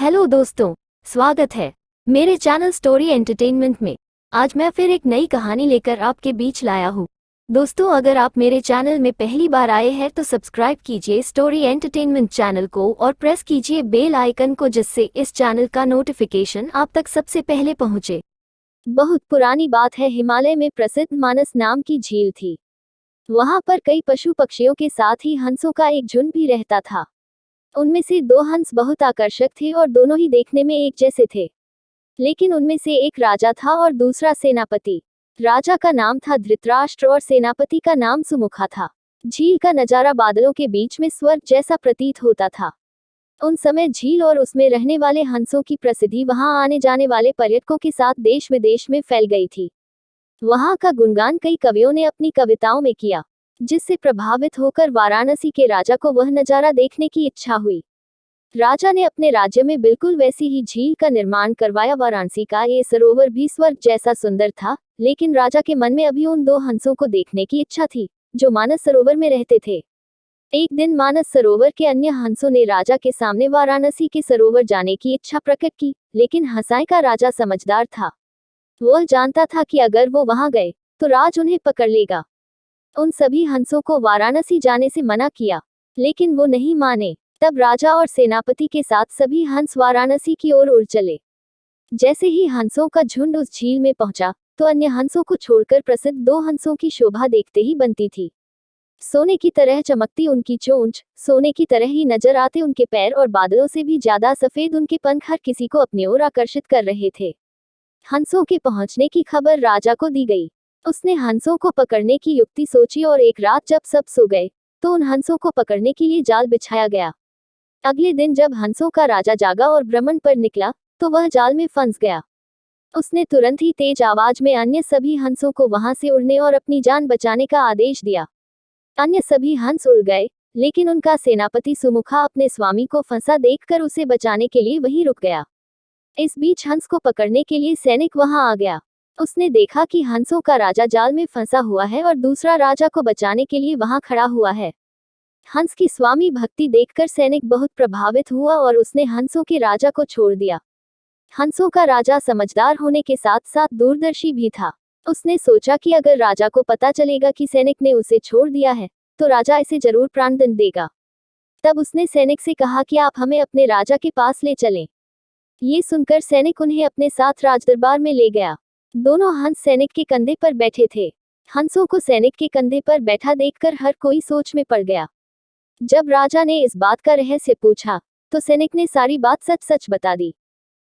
Hello दोस्तों, स्वागत है मेरे चैनल स्टोरी एंटरटेनमेंट में। आज मैं फिर एक नई कहानी लेकर आपके बीच लाया हूँ। दोस्तों, अगर आप मेरे चैनल में पहली बार आए हैं तो सब्सक्राइब कीजिए स्टोरी एंटरटेनमेंट चैनल को और प्रेस कीजिए बेल आइकन को, जिससे इस चैनल का नोटिफिकेशन आप तक सबसे पहले पहुँचे। बहुत पुरानी बात है, हिमालय में प्रसिद्ध मानस नाम की झील थी। वहाँ पर कई पशु पक्षियों के साथ ही हंसों का एक झुंड भी रहता था। उनमें से दो हंस बहुत आकर्षक थे और दोनों ही देखने में एक जैसे थे। लेकिन उनमें से एक राजा था और दूसरा सेनापति। राजा का नाम था धृतराष्ट्र और सेनापति का नाम सुमुखा था। झील का नजारा बादलों के बीच में स्वर्ग जैसा प्रतीत होता था। उन समय झील और उसमें रहने वाले हंसों की प्रसिद्धि वहां आने जाने वाले पर्यटकों के साथ देश विदेश में फैल गई थी। वहां का गुणगान कई कवियों ने अपनी कविताओं में किया, जिससे प्रभावित होकर वाराणसी के राजा को वह नजारा देखने की इच्छा हुई। राजा ने अपने राज्य में बिल्कुल वैसी ही झील का निर्माण करवाया। वाराणसी का ये सरोवर भी स्वर्ग जैसा सुंदर था, लेकिन राजा के मन में अभी उन दो हंसों को देखने की इच्छा थी जो मानस सरोवर में रहते थे। एक दिन मानस सरोवर के अन्य हंसों ने राजा के सामने वाराणसी के सरोवर जाने की इच्छा प्रकट की, लेकिन हंसाई का राजा समझदार था। वह जानता था कि अगर वो वहां गए तो राज उन्हें पकड़ लेगा। उन सभी हंसों को वाराणसी जाने से मना किया, लेकिन वो नहीं माने। तब राजा और सेनापति के साथ सभी हंस वाराणसी की ओर उड़ चले। जैसे ही हंसों का झुंड उस झील में पहुंचा तो अन्य हंसों को छोड़कर प्रसिद्ध दो हंसों की शोभा देखते ही बनती थी। सोने की तरह चमकती उनकी चोंच, सोने की तरह ही नजर आते उनके पैर और बादलों से भी ज्यादा सफेद उनके पंख हर किसी को अपनी ओर आकर्षित कर रहे थे। हंसों के पहुंचने की खबर राजा को दी गई। उसने हंसों को पकड़ने की युक्ति सोची और एक रात जब सब सो गए तो उन हंसों को पकड़ने के लिए जाल बिछाया गया। अगले दिन जब हंसों का राजा जागा और भ्रमण पर निकला तो वह जाल में फंस गया। उसने तुरंत ही तेज आवाज में अन्य सभी हंसों को वहां से उड़ने और अपनी जान बचाने का आदेश दिया। अन्य सभी हंस उड़ गए, लेकिन उनका सेनापति सुमुखा अपने स्वामी को फंसा देखकर उसे बचाने के लिए वहीं रुक गया। इस बीच हंस को पकड़ने के लिए सैनिक वहां आ गया। उसने देखा कि हंसों का राजा जाल में फंसा हुआ है और दूसरा राजा को बचाने के लिए वहां खड़ा हुआ है। हंस की स्वामी भक्ति देखकर सैनिक बहुत प्रभावित हुआ और उसने हंसों के राजा को छोड़ दिया। हंसों का राजा समझदार होने के साथ साथ दूरदर्शी भी था। उसने सोचा कि अगर राजा को पता चलेगा कि सैनिक ने उसे छोड़ दिया है तो राजा इसे जरूर प्राणदंड देगा। तब उसने सैनिक से कहा कि आप हमें अपने राजा के पास ले चलें। ये सुनकर सैनिक उन्हें अपने साथ राजदरबार में ले गया। दोनों हंस सैनिक के कंधे पर बैठे थे। हंसों को सैनिक के कंधे पर बैठा देखकर हर कोई सोच में पड़ गया। जब राजा ने इस बात का रहस्य पूछा तो सैनिक ने सारी बात सच सच बता दी।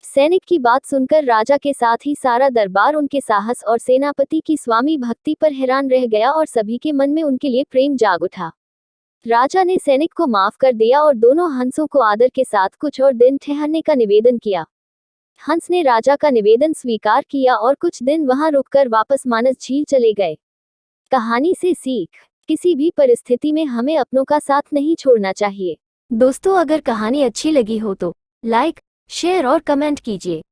सैनिक की बात सुनकर राजा के साथ ही सारा दरबार उनके साहस और सेनापति की स्वामी भक्ति पर हैरान रह गया और सभी के मन में उनके लिए प्रेम जाग उठा। राजा ने सैनिक को माफ कर दिया और दोनों हंसों को आदर के साथ कुछ और दिन ठहरने का निवेदन किया। हंस ने राजा का निवेदन स्वीकार किया और कुछ दिन वहां रुककर वापस मानस झील चले गए। कहानी से सीख, किसी भी परिस्थिति में हमें अपनों का साथ नहीं छोड़ना चाहिए। दोस्तों, अगर कहानी अच्छी लगी हो तो लाइक, शेयर और कमेंट कीजिए।